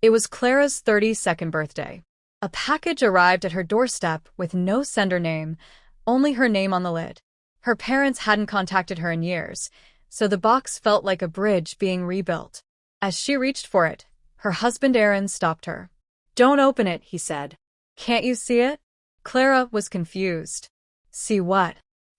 It was Clara's 32nd birthday. A package arrived at her doorstep with no sender name, only her name on the lid. Her parents hadn't contacted her in years, so the box felt like a bridge being rebuilt. As she reached for it, her husband Aaron stopped her. "Don't open it," he said. "Can't you see it?" Clara was confused. "See what?"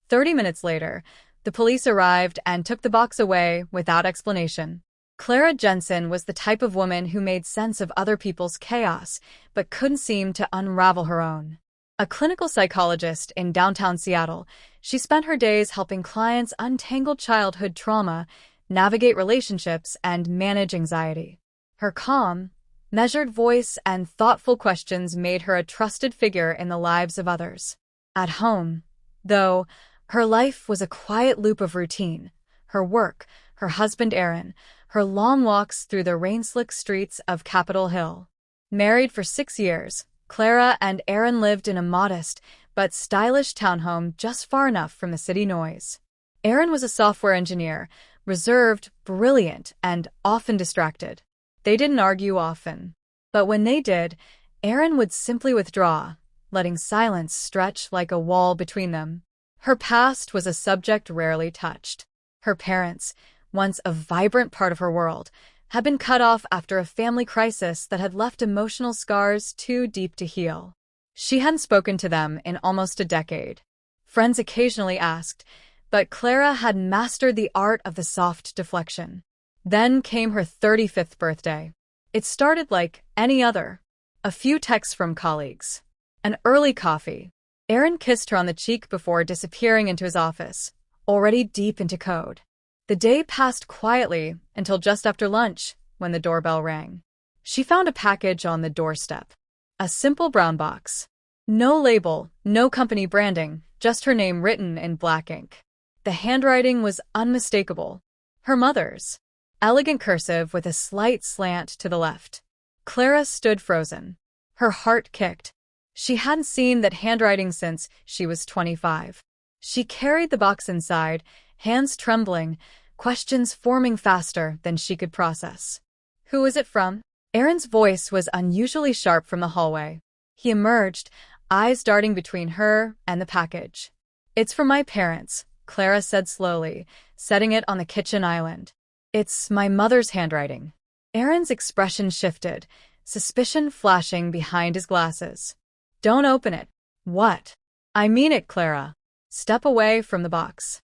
30 minutes later, the police arrived and took the box away without explanation. Clara Jensen was the type of woman who made sense of other people's chaos, but couldn't seem to unravel her own. A clinical psychologist in downtown Seattle, she spent her days helping clients untangle childhood trauma, navigate relationships, and manage anxiety. Her calm, measured voice and thoughtful questions made her a trusted figure in the lives of others. At home, though, her life was a quiet loop of routine. Her work, her husband Aaron, her long walks through the rain-slick streets of Capitol Hill. Married for 6 years, Clara and Aaron lived in a modest but stylish townhome just far enough from the city noise. Aaron was a software engineer, reserved, brilliant, and often distracted. They didn't argue often. But when they did, Aaron would simply withdraw, letting silence stretch like a wall between them. Her past was a subject rarely touched. Her parents, once a vibrant part of her world, had been cut off after a family crisis that had left emotional scars too deep to heal. She hadn't spoken to them in almost a decade. Friends occasionally asked, but Clara had mastered the art of the soft deflection. Then came her 35th birthday. It started like any other. A few texts from colleagues. An early coffee. Aaron kissed her on the cheek before disappearing into his office, already deep into code. The day passed quietly until just after lunch, when the doorbell rang. She found a package on the doorstep. A simple brown box. No label, no company branding, just her name written in black ink. The handwriting was unmistakable. Her mother's. Elegant cursive with a slight slant to the left. Clara stood frozen. Her heart kicked. She hadn't seen that handwriting since she was 25. She carried the box inside, hands trembling, questions forming faster than she could process. "Who is it from?" Aaron's voice was unusually sharp from the hallway. He emerged, eyes darting between her and the package. "It's from my parents," Clara said slowly, setting it on the kitchen island. "It's my mother's handwriting." Aaron's expression shifted, suspicion flashing behind his glasses. "Don't open it." "What?" "I mean it, Clara. Step away from the box."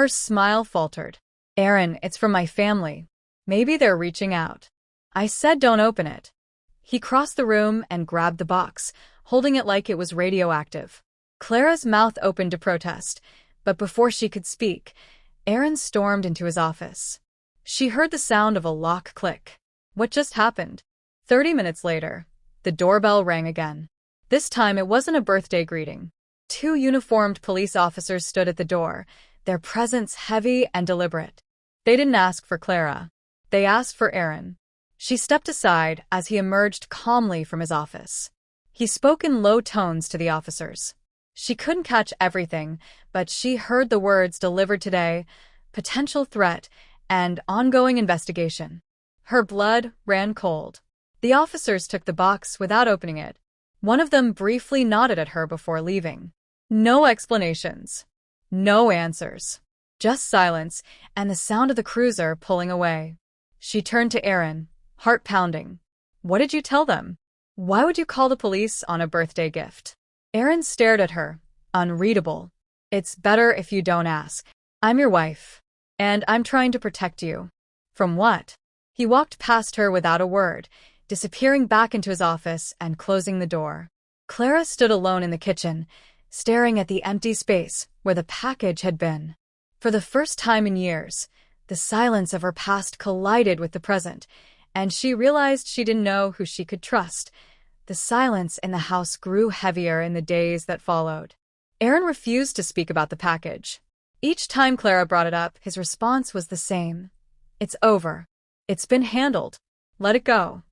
Her smile faltered. "Aaron, it's from my family. Maybe they're reaching out." "I said don't open it." He crossed the room and grabbed the box, holding it like it was radioactive. Clara's mouth opened to protest, but before she could speak, Aaron stormed into his office. She heard the sound of a lock click. What just happened? 30 minutes later, the doorbell rang again. This time it wasn't a birthday greeting. 2 uniformed police officers stood at the door, their presence heavy and deliberate. They didn't ask for Clara. They asked for Aaron. She stepped aside as he emerged calmly from his office. He spoke in low tones to the officers. She couldn't catch everything, but she heard the words delivered today: potential threat and ongoing investigation. Her blood ran cold. The officers took the box without opening it. One of them briefly nodded at her before leaving. No explanations. No answers. Just silence and the sound of the cruiser pulling away. She turned to Aaron, heart pounding. "What did you tell them? Why would you call the police on a birthday gift?" Aaron stared at her, unreadable. "It's better if you don't ask. I'm your wife. And I'm trying to protect you." "From what?" He walked past her without a word, disappearing back into his office and closing the door. Clara stood alone in the kitchen, staring at the empty space where the package had been. For the first time in years, the silence of her past collided with the present, and she realized she didn't know who she could trust. The silence in the house grew heavier in the days that followed. Aaron refused to speak about the package. Each time Clara brought it up, his response was the same. "It's over. It's been handled. Let it go."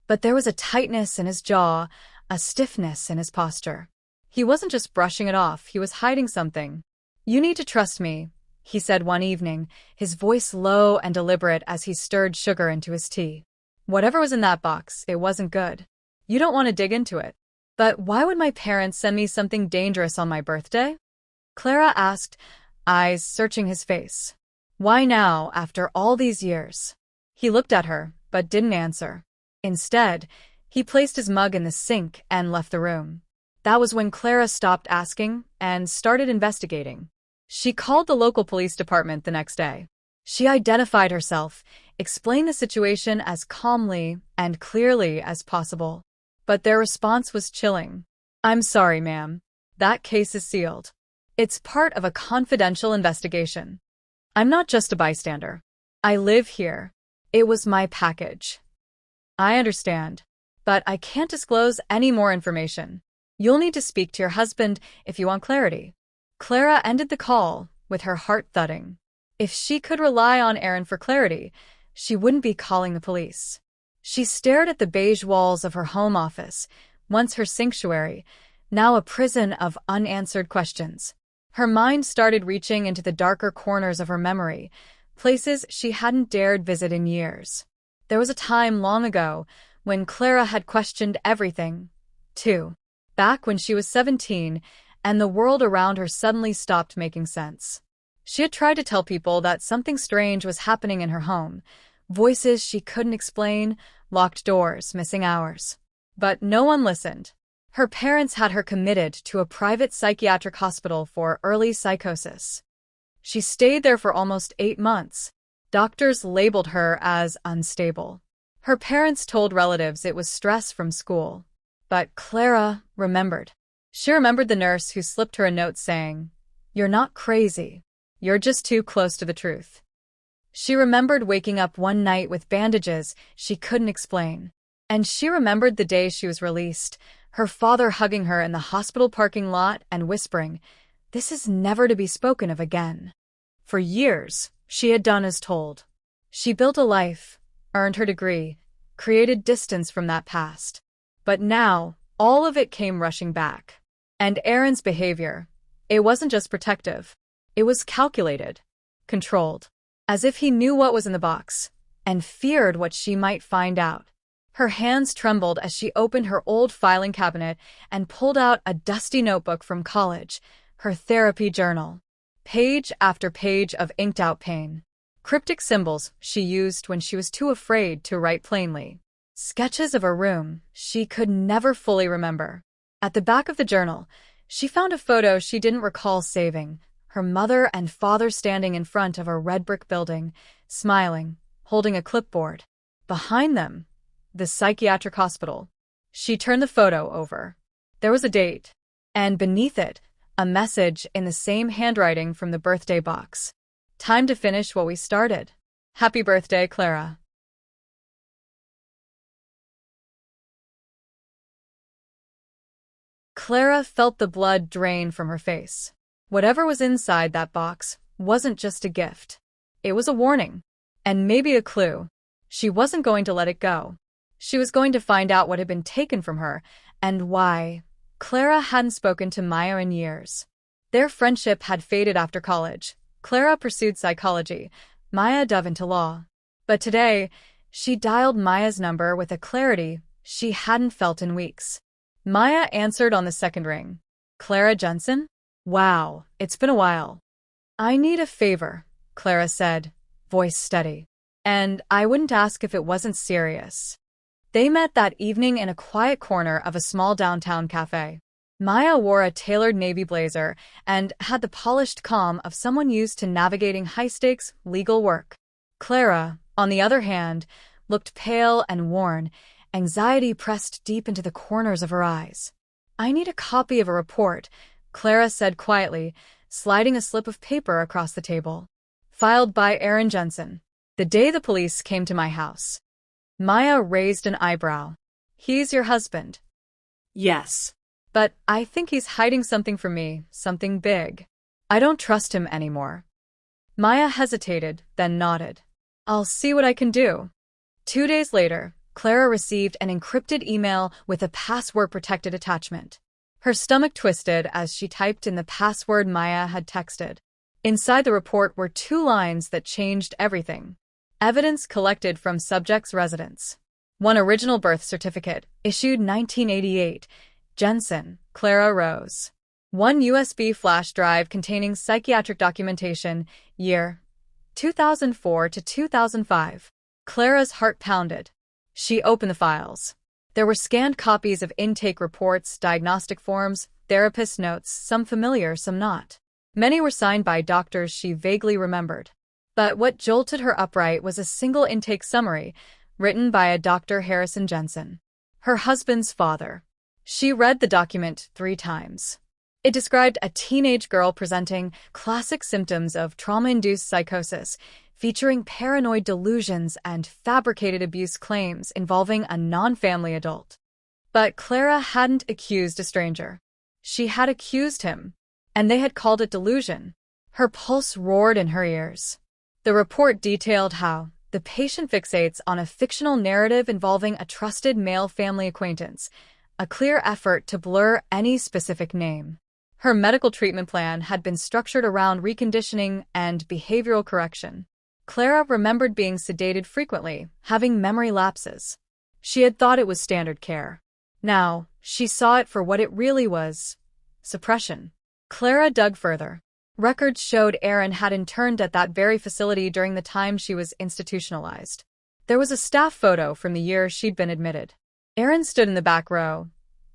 But there was a tightness in his jaw, a stiffness in his posture. He wasn't just brushing it off, he was hiding something. "You need to trust me," he said one evening, his voice low and deliberate as he stirred sugar into his tea. Whatever was in that box, it wasn't good. You don't want to dig into it. But why would my parents send me something dangerous on my birthday? Clara asked, eyes searching his face. Why now, after all these years? He looked at her, but didn't answer. Instead, he placed his mug in the sink and left the room. That was when Clara stopped asking and started investigating. She called the local police department the next day. She identified herself, explained the situation as calmly and clearly as possible. But their response was chilling. I'm sorry, ma'am. That case is sealed. It's part of a confidential investigation. I'm not just a bystander. I live here. It was my package. I understand, but I can't disclose any more information. You'll need to speak to your husband if you want clarity. Clara ended the call with her heart thudding. If she could rely on Aaron for clarity, she wouldn't be calling the police. She stared at the beige walls of her home office, once her sanctuary, now a prison of unanswered questions. Her mind started reaching into the darker corners of her memory, places she hadn't dared visit in years. There was a time long ago when Clara had questioned everything, too. Back when she was 17, and the world around her suddenly stopped making sense. She had tried to tell people that something strange was happening in her home. Voices she couldn't explain, locked doors, missing hours. But no one listened. Her parents had her committed to a private psychiatric hospital for early psychosis. She stayed there for almost 8 months. Doctors labeled her as unstable. Her parents told relatives it was stress from school. But Clara remembered. She remembered the nurse who slipped her a note saying, "You're not crazy. You're just too close to the truth." She remembered waking up one night with bandages she couldn't explain. And she remembered the day she was released, her father hugging her in the hospital parking lot and whispering, "This is never to be spoken of again." For years, she had done as told. She built a life, earned her degree, created distance from that past. But now, all of it came rushing back. And Aaron's behavior, it wasn't just protective. It was calculated, controlled, as if he knew what was in the box, and feared what she might find out. Her hands trembled as she opened her old filing cabinet and pulled out a dusty notebook from college, her therapy journal. Page after page of inked-out pain. Cryptic symbols she used when she was too afraid to write plainly. Sketches of a room she could never fully remember. At the back of the journal, she found a photo she didn't recall saving, her mother and father standing in front of a red brick building, smiling, holding a clipboard. Behind them, the psychiatric hospital. She turned the photo over. There was a date, and beneath it, a message in the same handwriting from the birthday box. Time to finish what we started. Happy birthday, Clara. Clara felt the blood drain from her face. Whatever was inside that box wasn't just a gift. It was a warning, and maybe a clue. She wasn't going to let it go. She was going to find out what had been taken from her, and why. Clara hadn't spoken to Maya in years. Their friendship had faded after college. Clara pursued psychology. Maya dove into law. But today, she dialed Maya's number with a clarity she hadn't felt in weeks. Maya answered on the second ring. "Clara Jensen? Wow, it's been a while." "I need a favor," Clara said, voice steady. "And I wouldn't ask if it wasn't serious." They met that evening in a quiet corner of a small downtown cafe. Maya wore a tailored navy blazer and had the polished calm of someone used to navigating high-stakes legal work. Clara, on the other hand, looked pale and worn, anxiety pressed deep into the corners of her eyes. "I need a copy of a report," Clara said quietly, sliding a slip of paper across the table. "Filed by Aaron Jensen. The day the police came to my house." Maya raised an eyebrow. "He's your husband?" "Yes. But I think he's hiding something from me, something big. I don't trust him anymore." Maya hesitated, then nodded. "I'll see what I can do." 2 days later, Clara received an encrypted email with a password-protected attachment. Her stomach twisted as she typed in the password Maya had texted. Inside the report were 2 lines that changed everything. Evidence collected from subject's residence. One original birth certificate, issued 1988, Jensen, Clara Rose. One USB flash drive containing psychiatric documentation, year 2004 to 2005. Clara's heart pounded. She opened the files. There were scanned copies of intake reports, diagnostic forms, therapist notes, some familiar, some not. Many were signed by doctors she vaguely remembered. But what jolted her upright was a single intake summary, written by a Dr. Harrison Jensen, her husband's father. She read the document 3 times. It described a teenage girl presenting classic symptoms of trauma-induced psychosis, featuring paranoid delusions and fabricated abuse claims involving a non-family adult. But Clara hadn't accused a stranger. She had accused him, and they had called it delusion. Her pulse roared in her ears. The report detailed how the patient fixates on a fictional narrative involving a trusted male family acquaintance, a clear effort to blur any specific name. Her medical treatment plan had been structured around reconditioning and behavioral correction. Clara remembered being sedated frequently, having memory lapses. She had thought it was standard care. Now, she saw it for what it really was: suppression. Clara dug further. Records showed Aaron had interned at that very facility during the time she was institutionalized. There was a staff photo from the year she'd been admitted. Aaron stood in the back row,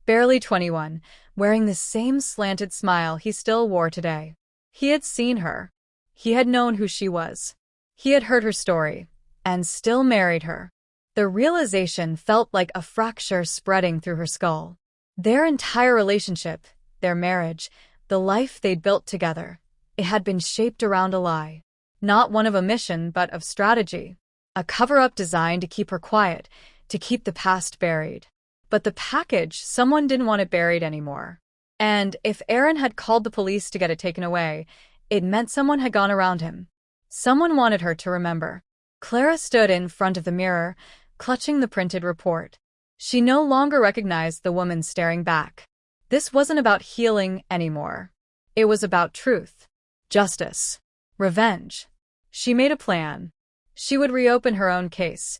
barely 21, wearing the same slanted smile he still wore today. He had seen her. He had known who she was. He had heard her story, and still married her. The realization felt like a fracture spreading through her skull. Their entire relationship, their marriage, the life they'd built together, it had been shaped around a lie. Not one of omission, but of strategy. A cover-up designed to keep her quiet, to keep the past buried. But the package, someone didn't want it buried anymore. And if Aaron had called the police to get it taken away, it meant someone had gone around him. Someone wanted her to remember. Clara stood in front of the mirror, clutching the printed report. She no longer recognized the woman staring back. This wasn't about healing anymore. It was about truth, justice, revenge. She made a plan. She would reopen her own case,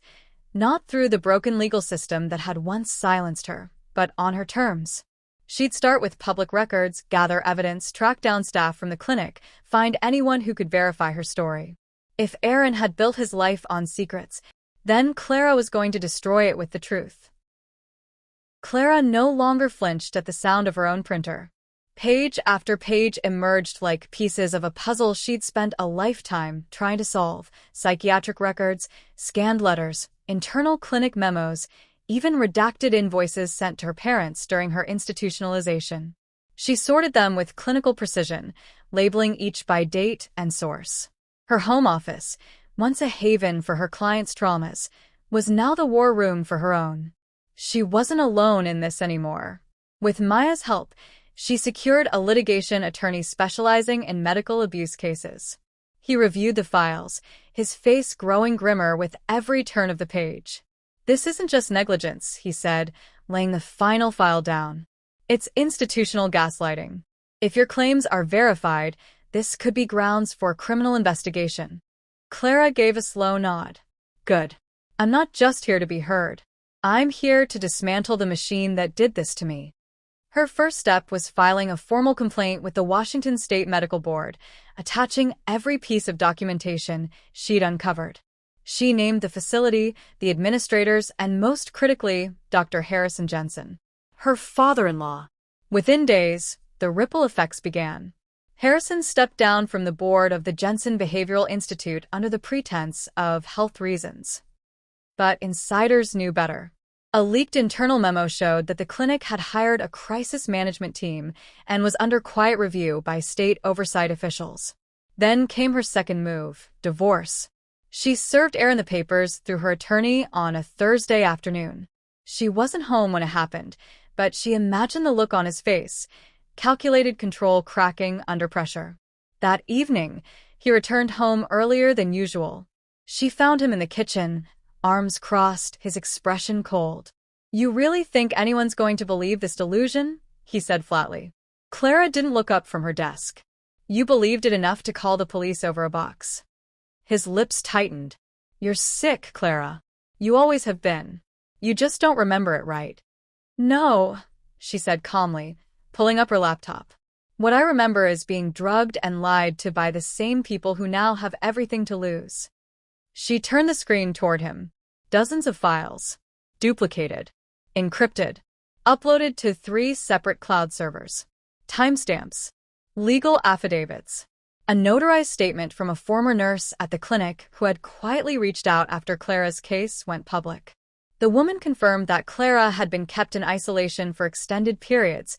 not through the broken legal system that had once silenced her, but on her terms. She'd start with public records, gather evidence, track down staff from the clinic, find anyone who could verify her story. If Aaron had built his life on secrets, then Clara was going to destroy it with the truth. Clara no longer flinched at the sound of her own printer. Page after page emerged like pieces of a puzzle she'd spent a lifetime trying to solve: psychiatric records, scanned letters, internal clinic memos, even redacted invoices sent to her parents during her institutionalization. She sorted them with clinical precision, labeling each by date and source. Her home office, once a haven for her clients' traumas, was now the war room for her own. She wasn't alone in this anymore. With Maya's help, she secured a litigation attorney specializing in medical abuse cases. He reviewed the files, his face growing grimmer with every turn of the page. "This isn't just negligence," he said, laying the final file down. "It's institutional gaslighting. If your claims are verified, this could be grounds for criminal investigation." Clara gave a slow nod. "Good. I'm not just here to be heard. I'm here to dismantle the machine that did this to me." Her first step was filing a formal complaint with the Washington State Medical Board, attaching every piece of documentation she'd uncovered. She named the facility, the administrators, and most critically, Dr. Harrison Jensen, her father-in-law. Within days, the ripple effects began. Harrison stepped down from the board of the Jensen Behavioral Institute under the pretense of health reasons. But insiders knew better. A leaked internal memo showed that the clinic had hired a crisis management team and was under quiet review by state oversight officials. Then came her second move: divorce. She served Aaron the papers through her attorney on a Thursday afternoon. She wasn't home when it happened, but she imagined the look on his face, calculated control cracking under pressure. That evening, he returned home earlier than usual. She found him in the kitchen, arms crossed, his expression cold. "You really think anyone's going to believe this delusion?" he said flatly. Clara didn't look up from her desk. "You believed it enough to call the police over a box." His lips tightened. "You're sick, Clara. You always have been." You just don't remember it right. No, she said calmly, pulling up her laptop. What I remember is being drugged and lied to by the same people who now have everything to lose. She turned the screen toward him. Dozens of files. Duplicated. Encrypted. Uploaded to 3 separate cloud servers. Timestamps. Legal affidavits. A notarized statement from a former nurse at the clinic who had quietly reached out after Clara's case went public. The woman confirmed that Clara had been kept in isolation for extended periods,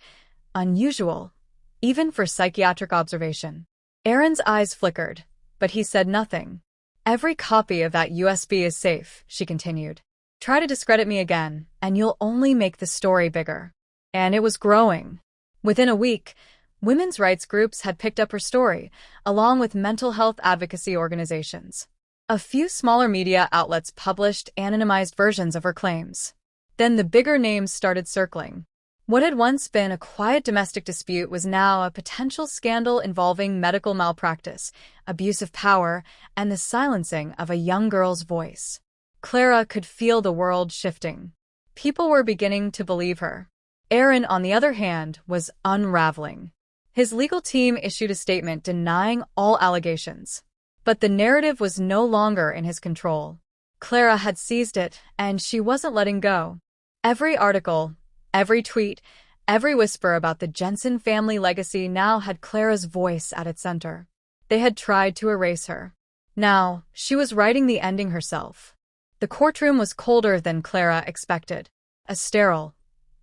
unusual, even for psychiatric observation. Aaron's eyes flickered, but he said nothing. Every copy of that USB is safe, she continued. Try to discredit me again, and you'll only make the story bigger. And it was growing. Within a week, women's rights groups had picked up her story, along with mental health advocacy organizations. A few smaller media outlets published anonymized versions of her claims. Then the bigger names started circling. What had once been a quiet domestic dispute was now a potential scandal involving medical malpractice, abuse of power, and the silencing of a young girl's voice. Clara could feel the world shifting. People were beginning to believe her. Aaron, on the other hand, was unraveling. His legal team issued a statement denying all allegations. But the narrative was no longer in his control. Clara had seized it, and she wasn't letting go. Every article, every tweet, every whisper about the Jensen family legacy now had Clara's voice at its center. They had tried to erase her. Now, she was writing the ending herself. The courtroom was colder than Clara expected. A sterile,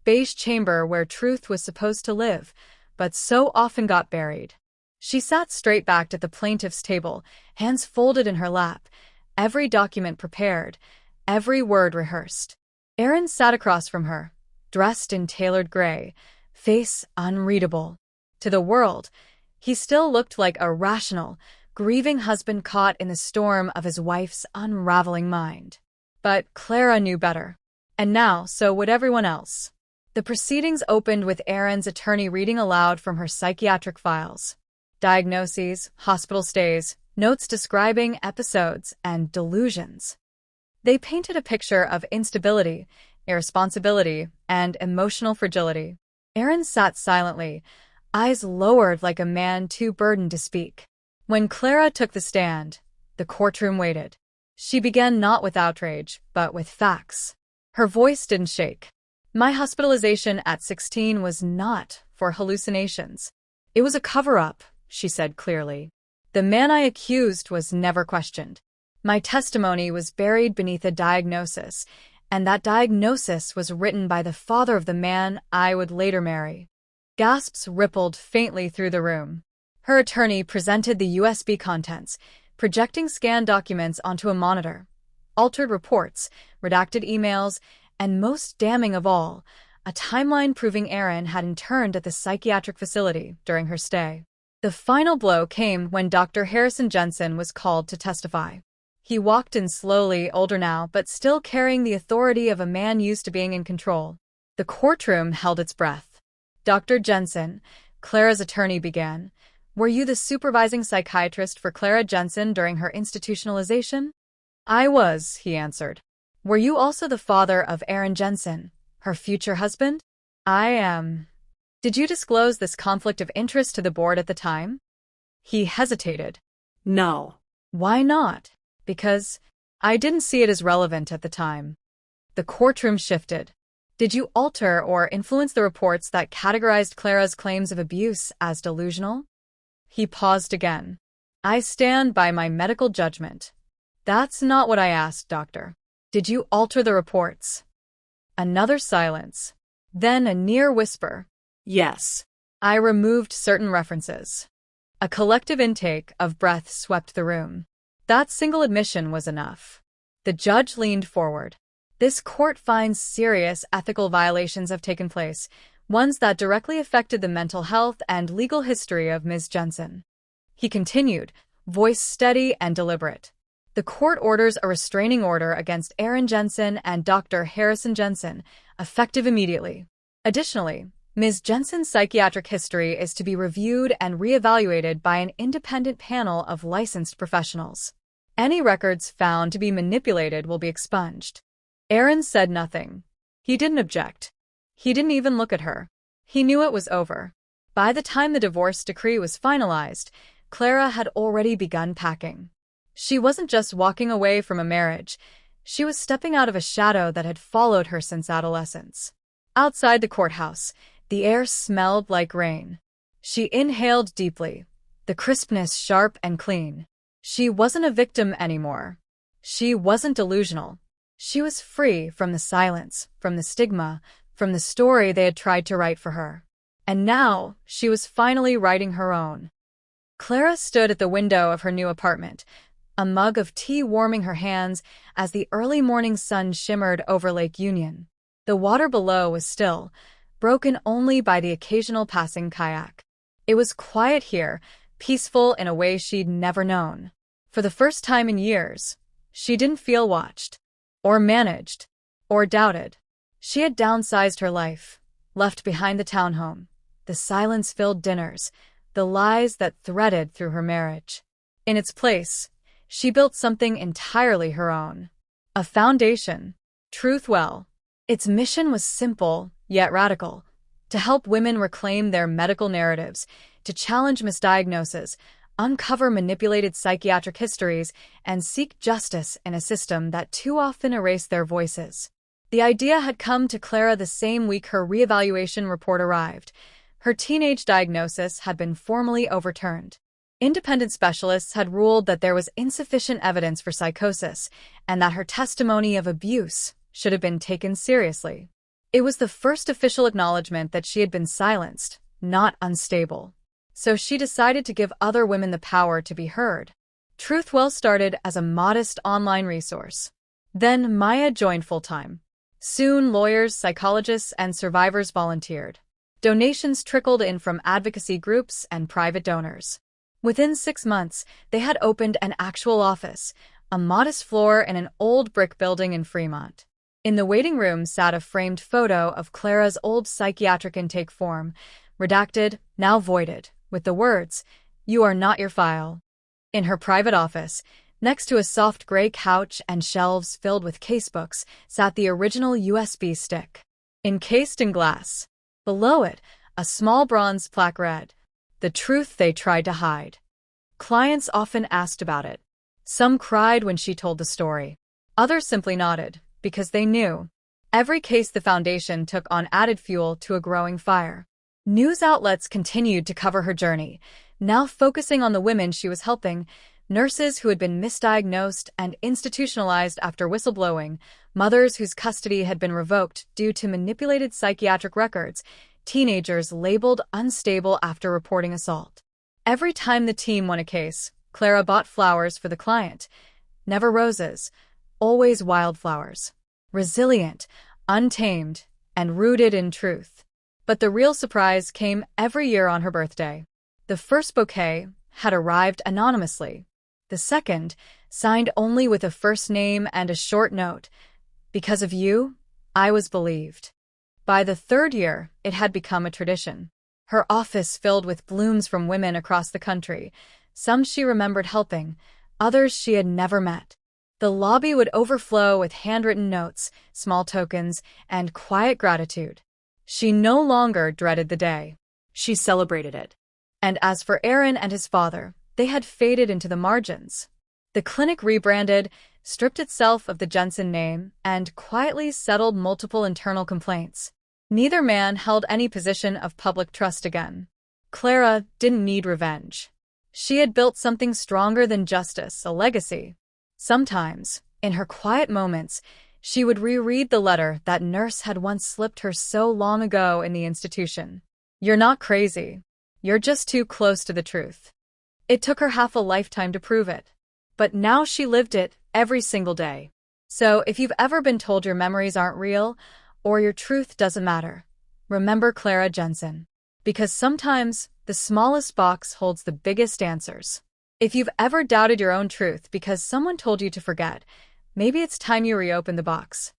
beige chamber where truth was supposed to live, but so often got buried. She sat straight-backed at the plaintiff's table, hands folded in her lap, every document prepared, every word rehearsed. Aaron sat across from her, dressed in tailored gray, face unreadable. To the world, he still looked like a rational, grieving husband caught in the storm of his wife's unraveling mind. But Clara knew better. And now, so would everyone else. The proceedings opened with Aaron's attorney reading aloud from her psychiatric files. Diagnoses, hospital stays, notes describing episodes, and delusions. They painted a picture of instability, irresponsibility, and emotional fragility. Aaron sat silently, eyes lowered like a man too burdened to speak. When Clara took the stand, the courtroom waited. She began not with outrage, but with facts. Her voice didn't shake. My hospitalization at 16 was not for hallucinations. It was a cover-up, she said clearly. The man I accused was never questioned. My testimony was buried beneath a diagnosis, and that diagnosis was written by the father of the man I would later marry. Gasps rippled faintly through the room. Her attorney presented the USB contents, projecting scanned documents onto a monitor, altered reports, redacted emails, and most damning of all, a timeline proving Aaron had interned at the psychiatric facility during her stay. The final blow came when Dr. Harrison Jensen was called to testify. He walked in slowly, older now, but still carrying the authority of a man used to being in control. The courtroom held its breath. Dr. Jensen, Clara's attorney began, were you the supervising psychiatrist for Clara Jensen during her institutionalization? I was, he answered. Were you also the father of Aaron Jensen, her future husband? I am. Did you disclose this conflict of interest to the board at the time? He hesitated. No. Why not? Because I didn't see it as relevant at the time. The courtroom shifted. Did you alter or influence the reports that categorized Clara's claims of abuse as delusional? He paused again. I stand by my medical judgment. That's not what I asked, doctor. Did you alter the reports? Another silence. Then a near whisper. Yes. I removed certain references. A collective intake of breath swept the room. That single admission was enough. The judge leaned forward. This court finds serious ethical violations have taken place, ones that directly affected the mental health and legal history of Ms. Jensen. He continued, voice steady and deliberate. The court orders a restraining order against Aaron Jensen and Dr. Harrison Jensen, effective immediately. Additionally, Ms. Jensen's psychiatric history is to be reviewed and reevaluated by an independent panel of licensed professionals. Any records found to be manipulated will be expunged. Aaron said nothing. He didn't object. He didn't even look at her. He knew it was over. By the time the divorce decree was finalized, Clara had already begun packing. She wasn't just walking away from a marriage. She was stepping out of a shadow that had followed her since adolescence. Outside the courthouse, the air smelled like rain. She inhaled deeply, the crispness sharp and clean. She wasn't a victim anymore. She wasn't delusional. She was free from the silence, from the stigma, from the story they had tried to write for her. And now, she was finally writing her own. Clara stood at the window of her new apartment, a mug of tea warming her hands as the early morning sun shimmered over Lake Union. The water below was still, broken only by the occasional passing kayak. It was quiet here, peaceful in a way she'd never known. For the first time in years, she didn't feel watched, or managed, or doubted. She had downsized her life, left behind the townhome, the silence-filled dinners, the lies that threaded through her marriage. In its place, she built something entirely her own. A foundation. Truthwell. Its mission was simple, yet radical. To help women reclaim their medical narratives, to challenge misdiagnosis, uncover manipulated psychiatric histories, and seek justice in a system that too often erased their voices. The idea had come to Clara the same week her reevaluation report arrived. Her teenage diagnosis had been formally overturned. Independent specialists had ruled that there was insufficient evidence for psychosis and that her testimony of abuse should have been taken seriously. It was the first official acknowledgement that she had been silenced, not unstable. So she decided to give other women the power to be heard. Truthwell started as a modest online resource. Then Maya joined full-time. Soon lawyers, psychologists, and survivors volunteered. Donations trickled in from advocacy groups and private donors. Within 6 months, they had opened an actual office, a modest floor in an old brick building in Fremont. In the waiting room sat a framed photo of Clara's old psychiatric intake form, redacted, now voided, with the words, "You are not your file." In her private office, next to a soft gray couch and shelves filled with casebooks, sat the original USB stick, encased in glass. Below it, a small bronze plaque read, "The truth they tried to hide." Clients often asked about it. Some cried when she told the story. Others simply nodded, because they knew. Every case the foundation took on added fuel to a growing fire. News outlets continued to cover her journey, now focusing on the women she was helping, nurses who had been misdiagnosed and institutionalized after whistleblowing, mothers whose custody had been revoked due to manipulated psychiatric records, teenagers labeled unstable after reporting assault. Every time the team won a case, Clara bought flowers for the client. Never roses, always wildflowers. Resilient, untamed, and rooted in truth. But the real surprise came every year on her birthday. The first bouquet had arrived anonymously. The second, signed only with a first name and a short note. "Because of you, I was believed." By the third year, it had become a tradition. Her office filled with blooms from women across the country. Some she remembered helping, others she had never met. The lobby would overflow with handwritten notes, small tokens, and quiet gratitude. She no longer dreaded the day. She celebrated it. And as for Aaron and his father, they had faded into the margins. The clinic rebranded, stripped itself of the Jensen name, and quietly settled multiple internal complaints. Neither man held any position of public trust again. Clara didn't need revenge. She had built something stronger than justice, a legacy. Sometimes, in her quiet moments, she would reread the letter that nurse had once slipped her so long ago in the institution. "You're not crazy. You're just too close to the truth." It took her half a lifetime to prove it. But now she lived it every single day. So if you've ever been told your memories aren't real, or your truth doesn't matter, remember Clara Jensen. Because sometimes, the smallest box holds the biggest answers. If you've ever doubted your own truth because someone told you to forget, maybe it's time you reopen the box.